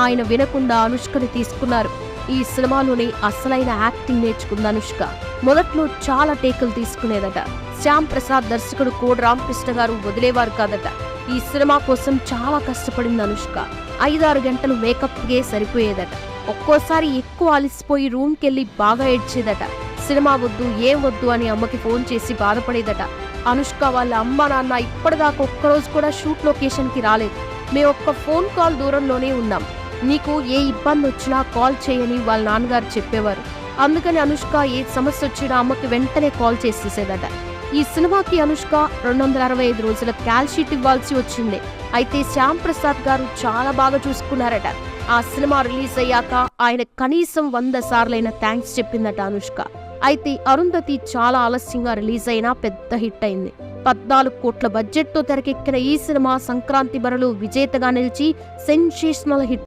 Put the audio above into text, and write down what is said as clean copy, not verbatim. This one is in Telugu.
ఆయన వినకుండా అనుష్కని తీసుకున్నారు. ఈ సినిమాలోనే అసలైన యాక్టింగ్ నేర్చుకుంది అనుష్క. మొదట్లో చాలా టేకులు తీసుకునేదట. శ్యామ్ ప్రసాద్ దర్శకుడు కోడి రామకృష్ణ గారు వదిలేవారు కాదట. ఈ సినిమా కోసం చాలా కష్టపడింది అనుష్క. 5-6 గంటలు మేకప్కే సరిపోయేదట. ఒక్కోసారి ఎక్కువ అలిసిపోయి రూమ్కెళ్ళి బాగా ఏడ్చేదట. సినిమా వద్దు, ఏం వద్దు అని అమ్మకి ఫోన్ చేసి బాధపడేదట. అనుష్క వాళ్ళ అమ్మ నాన్న ఇప్పటిదాకా ఒక్కరోజు కూడా షూట్ లొకేషన్కి రాలేదు. మేము ఒక్క ఫోన్ కాల్ దూరంలోనే ఉన్నాం. నీకు ఏ ఇబ్బంది వచ్చినా కాల్ చేయని వాళ్ళ నాన్నగారు చెప్పేవారు. అందుకని అనుష్క ఏ సమస్య వచ్చినా అమ్మకి వెంటనే కాల్ చేసేసేదట. ఈ సినిమాకి అనుష్క 265 రోజుల కాల్ షీట్ ఇవ్వాల్సి వచ్చింది. అయితే శ్యామ్ ప్రసాద్ గారు చాలా బాగా చూసుకున్నారట. ఆ సినిమా రిలీజ్ అయ్యాక ఆయన కనీసం 100 సార్లైనా థ్యాంక్స్ చెప్పిందట అనుష్క. అయితే అరుంధతి చాలా ఆలస్యంగా రిలీజ్ అయినా పెద్ద హిట్ అయింది. 14 కోట్ల బడ్జెట్తో తెరకెక్కిన ఈ సినిమా సంక్రాంతి బరిలో విజేతగా నిలిచి సెన్సేషనల్ హిట్